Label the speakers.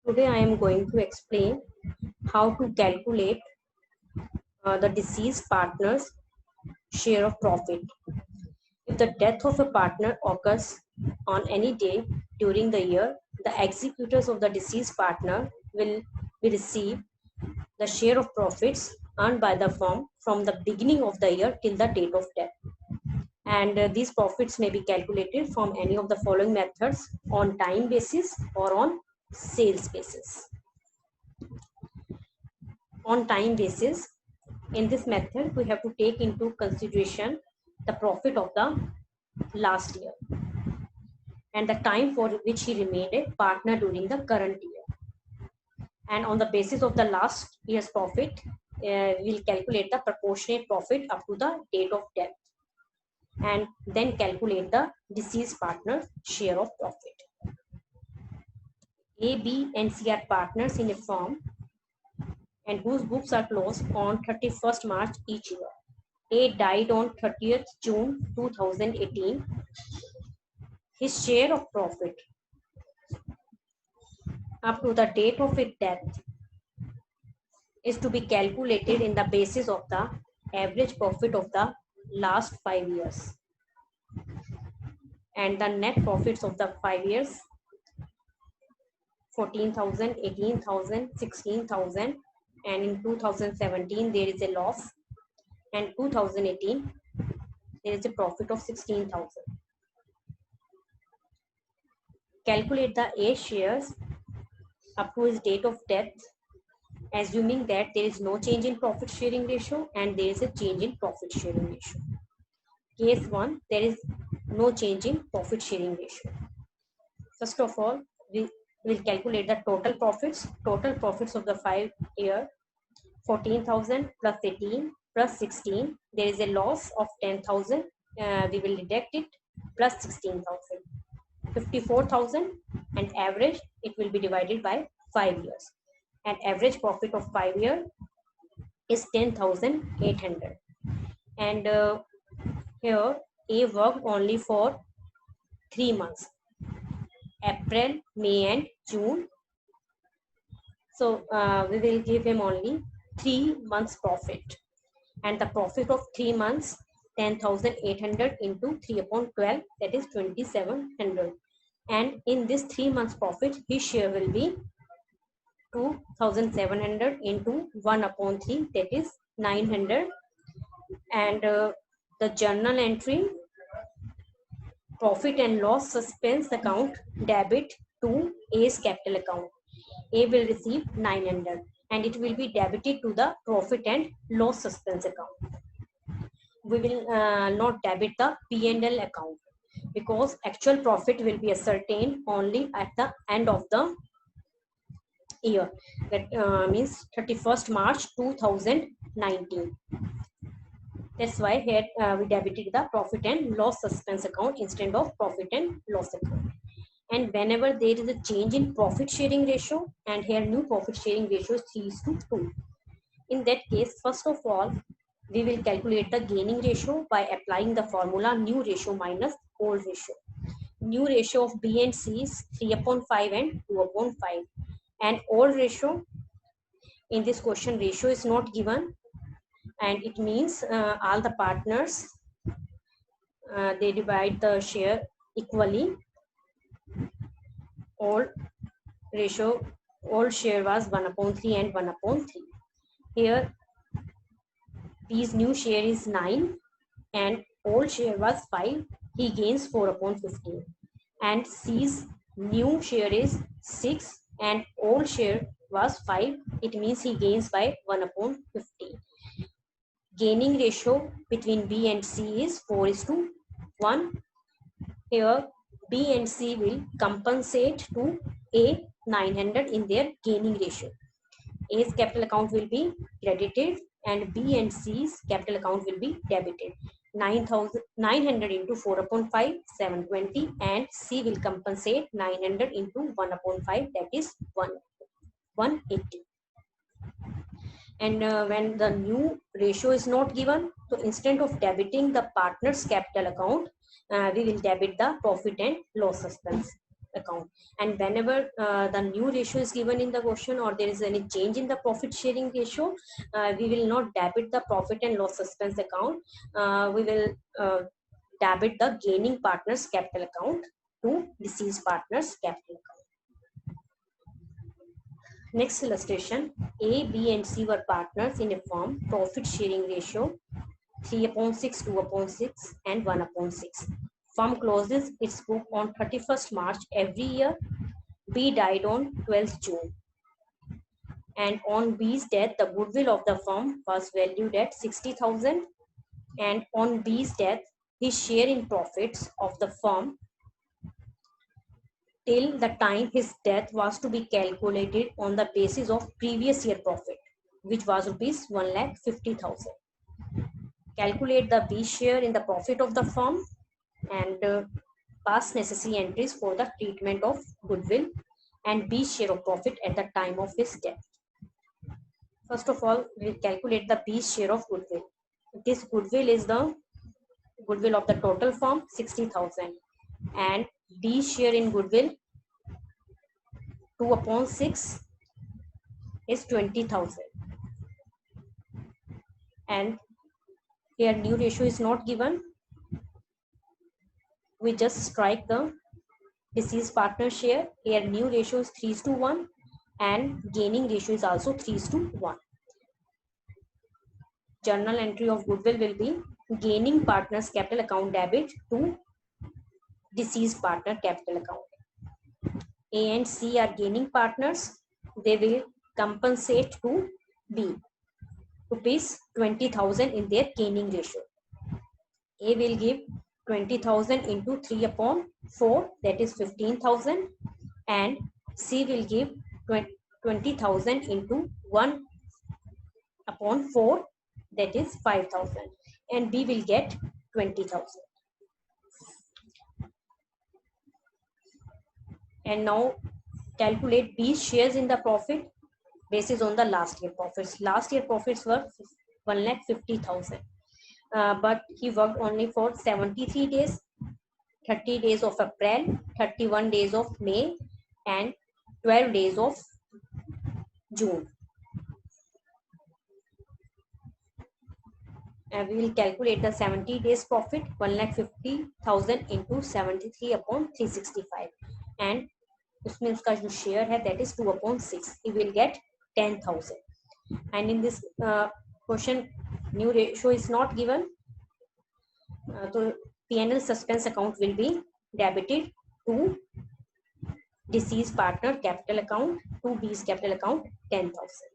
Speaker 1: Today I am going to explain how to calculate the deceased partner's share of profit. If the death of a partner occurs on any day during the year, the executors of the deceased partner will be receive the share of profits earned by the firm from the beginning of the year till the date of death. And these profits may be calculated from any of the following methods: on time basis or on sales basis. On time basis, in this method, we have to take into consideration the profit of the last year and the time for which he remained a partner during the current year. And on the basis of the last year's profit, we'll calculate the proportionate profit up to the date of death and then calculate the deceased partner's share of profit. A, B, and C are partners in a firm and whose books are closed on 31st March each year. A died on 30th June 2018. His share of profit up to the date of his death is to be calculated in the basis of the average profit of the last 5 years and the net profits of the 5 years: 14,000, 18,000, 16,000, and in 2017 there is a loss, and 2018 there is a profit of 16,000. Calculate the A shares up to his date of death, assuming that there is no change in profit sharing ratio and there is a change in profit sharing ratio. Case 1, there is no change in profit sharing ratio. First of all, we will calculate the total profits. Total profits of the 5 year: 14,000 plus 18 plus 16. There is a loss of 10,000. We will deduct it plus 16,000. 54,000, and average it will be divided by 5 years. And average profit of 5 year is 10,800. And here A worked only for 3 months: April, May, and June. So we will give him only 3 months profit, and the profit of 3 months, 10,800 into 3 upon 12, that is 2,700. And in this 3 months profit, his share will be 2,700 into 1 upon 3, that is 900. And the journal entry: profit and loss suspense account debit to A's capital account. A will receive 900 and it will be debited to the profit and loss suspense account. We will not debit the P&L account because actual profit will be ascertained only at the end of the year. That means 31st March 2019. That's why here we debited the profit and loss suspense account instead of profit and loss account. And whenever there is a change in profit sharing ratio, and here new profit sharing ratio is 3:2. In that case, first of all, we will calculate the gaining ratio by applying the formula new ratio minus old ratio. New ratio of B and C is 3 upon 5 and 2 upon 5. And old ratio, in this question ratio is not given, and it means all the partners they divide the share equally. Old share was 1 upon 3 and 1 upon 3. Here P's new share is 9 and old share was 5. He gains 4 upon 15. And C's new share is 6 and old share was 5. It means he gains by 1 upon 15. Gaining ratio between B and C is 4:1. Here B and C will compensate to A 900 in their gaining ratio. A's capital account will be credited and B and C's capital account will be debited. 900 into 4 upon 5, 720, and C will compensate 900 into 1 upon 5, that is 180. And when the new ratio is not given, so instead of debiting the partner's capital account, we will debit the profit and loss suspense account. And whenever the new ratio is given in the question, or there is any change in the profit sharing ratio, we will not debit the profit and loss expense account. We will debit the gaining partners capital account to deceased partners capital account. Next illustration, A, B and C were partners in a firm, profit sharing ratio 3/6, 2/6 and 1/6. Firm closes its book on 31st March every year. B died on 12th June. And on B's death, the goodwill of the firm was valued at 60,000. And on B's death, his share in profits of the firm till the time his death was to be calculated on the basis of previous year profit, which was rupees 1,50,000. Calculate the B share in the profit of the firm and pass necessary entries for the treatment of goodwill and B share of profit at the time of his death. First of all, we will calculate the B share of goodwill. This goodwill is the goodwill of the total firm, 60,000, and B share in goodwill 2/6 is 20,000. And here new ratio is not given. We just strike the deceased partner share. Here new ratio is 3:1 and gaining ratio is also 3:1. Journal entry of goodwill will be gaining partners capital account debit to deceased partner capital account. A and C are gaining partners. They will compensate to B rupees 20,000 in their gaining ratio. A will give 20,000 into 3/4, that is 15,000, and C will give 20,000 into 1/4, that is 5,000, and B will get 20,000. And now calculate B's shares in the profit basis on the last year profits. Last year profits were 1,50,000. But he worked only for 73 days, 30 days of April, 31 days of May, and 12 days of June. And we will calculate the 70 days profit, 1,50,000 into 73/365, and उसमें उसका जो share है that is 2/6. He will get 10,000. And in this question, new ratio is not given. So P&L suspense account will be debited to deceased partner capital account, to B's capital account 10,000.